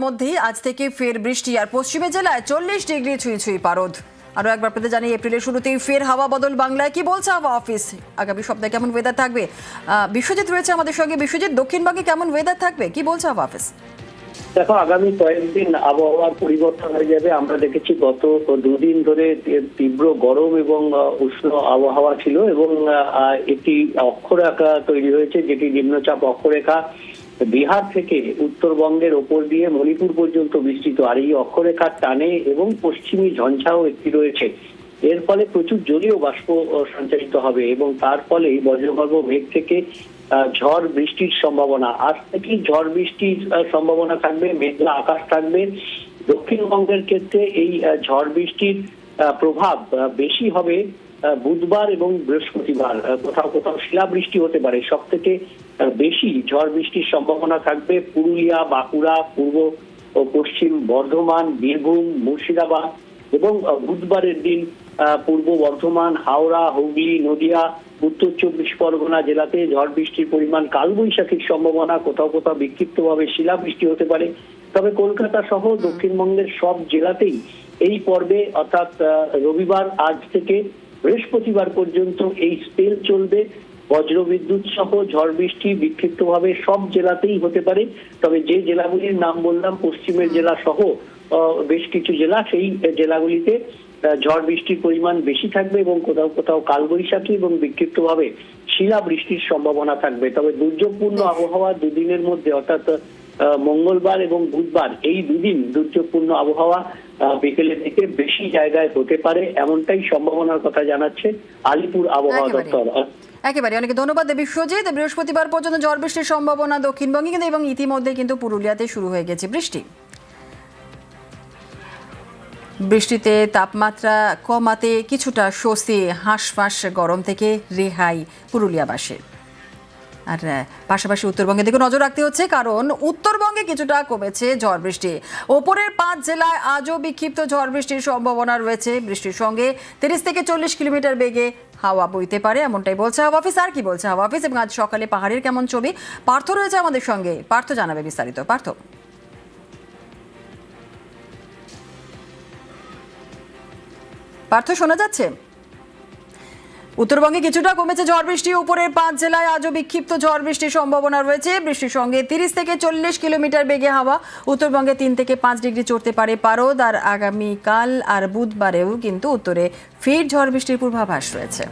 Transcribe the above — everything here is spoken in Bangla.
মধ্যেই আজ থেকে ফের বৃষ্টি আর পশ্চিমে জেলায় 40 ডিগ্রি ছুঁই পারদ। আরো একবার আপনাদের জানি এপ্রিলের শুরুতেই ফের হাওয়া বদল বাংলায়। কি বলছে হাওয়া অফিস? আগামী সপ্তাহে কেমন ওয়েদার থাকবে? বিশ্বজিৎ রয়েছে আমাদের সঙ্গে। বিশ্বজিৎ, দক্ষিণবঙ্গে কেমন ওয়েদার থাকবে কি বলছে হাওয়া অফিস? দেখো, আগামী কয়েকদিন আবহাওয়ার পরিবর্তন হয়ে যাবে। আমরা দেখেছি গত দুদিন ধরে তীব্র গরম এবং উষ্ণ আবহাওয়া ছিল এবং একটি অক্ষরেখা তৈরি হয়েছে, যেটি নিম্নচাপ অক্ষরেখা বিহার থেকে উত্তরবঙ্গের ওপর দিয়ে মণিপুর পর্যন্ত বিস্তৃত। আর এই অক্ষরেখার টানে এবং পশ্চিমী ঝঞ্ঝাও একটি রয়েছে। এর ফলে প্রচুর জলীয় বাষ্প সঞ্চারিত হবে এবং তার ফলে বজ্রগর্ভ মেঘ থেকে ঝড় বৃষ্টির সম্ভাবনা। আজ থেকেই ঝড় বৃষ্টির সম্ভাবনা থাকবে, মেঘলা আকাশ থাকবে। দক্ষিণবঙ্গের ক্ষেত্রে এই ঝড় বৃষ্টির প্রভাব বেশি হবে বুধবার এবং বৃহস্পতিবার। কোথাও কোথাও শিলাবৃষ্টি হতে পারে। সব থেকে বেশি ঝড় বৃষ্টির সম্ভাবনা থাকবে পুরুলিয়া, বাঁকুড়া, পূর্ব ও পশ্চিম বর্ধমান, বীরভূম, মুর্শিদাবাদ এবং বুধবারের দিন পূর্ব বর্ধমান, হাওড়া, হুগলি, নদিয়া, উত্তর 24 পরগনা জেলাতে ঝড় বৃষ্টির পরিমাণ, কালবৈশাখীর সম্ভাবনা। কোথাও কোথাও বিক্ষিপ্তভাবে শিলাবৃষ্টি হতে পারে। তবে কলকাতা সহ দক্ষিণবঙ্গের সব জেলাতেই এই পর্বে অর্থাৎ রবিবার আজ থেকে বৃহস্পতিবার পর্যন্ত এই স্পেল চলবে। বজ্রবিদ্যুৎ সহ ঝড় বৃষ্টি বিক্ষিপ্তভাবে সব জেলাতেই হতে পারে। তবে যে জেলাগুলির নাম বললাম, পশ্চিমের জেলা সহ বেশ কিছু জেলা, সেই জেলাগুলিতে ঝড় বৃষ্টির পরিমাণ বেশি থাকবে এবং কোথাও কোথাও কালবৈশাখী এবং বিক্ষিপ্তভাবে শিলা বৃষ্টির সম্ভাবনা থাকবে। তবে দুর্যোগপূর্ণ আবহাওয়া দুদিনের মধ্যে অর্থাৎ মঙ্গলবার এবং বুধবার, এই দুদিন দুর্যোগপূর্ণ আবহাওয়া বিকেলের দিকে বেশি জায়গায় হতে পারে, এমনটাই সম্ভাবনার কথা জানাচ্ছে আলিপুর আবহাওয়া দপ্তর। একেবারে অনেক ধন্যবাদ বিশ্বজিৎ। বৃহস্পতিবার পর্যন্ত ঝড় বৃষ্টির সম্ভাবনা দক্ষিণবঙ্গে কিন্তু, এবং ইতিমধ্যে কিন্তু পুরুলিয়াতে শুরু হয়ে গেছে বৃষ্টি। বৃষ্টিতে তাপমাত্রা কমাতে কিছুটা স্বস্তি, হাঁসফাঁস গরম থেকে রেহাই পুরুলিয়াবাসীর। আর পাশাপাশি উত্তরবঙ্গের দিকে নজর রাখতে হচ্ছে, কারণ উত্তরবঙ্গে কিছুটা কমেছে ঝড় বৃষ্টি। ওপরের 5 জেলায় আজও বিক্ষিপ্ত ঝড় বৃষ্টির সম্ভাবনা রয়েছে। বৃষ্টির সঙ্গে 30 থেকে 40 কিলোমিটার বেগে হাওয়া বইতে পারে, এমনটাই বলছে হাওয়া অফিস। আর কি বলছে হাওয়া অফিস এবং আজ সকালে পাহাড়ের কেমন ছবি? পার্থ রয়েছে আমাদের সঙ্গে। পার্থ জানাবে বিস্তারিত। পার্থ শোনা যাচ্ছে? উত্তরবঙ্গে কিছুটা কমেছে ঝড় বৃষ্টি। উপরের 5 জেলায় আজও বিক্ষিপ্ত ঝড় বৃষ্টির সম্ভাবনা রয়েছে। বৃষ্টির সঙ্গে 30 থেকে 40 কিলোমিটার বেগে হাওয়া। উত্তরবঙ্গে 3 থেকে 5 ডিগ্রি চড়তে পারে পারদ। আর আগামীকাল আর বুধবারেও কিন্তু উত্তরে ফের ঝড় বৃষ্টির পূর্বাভাস রয়েছে।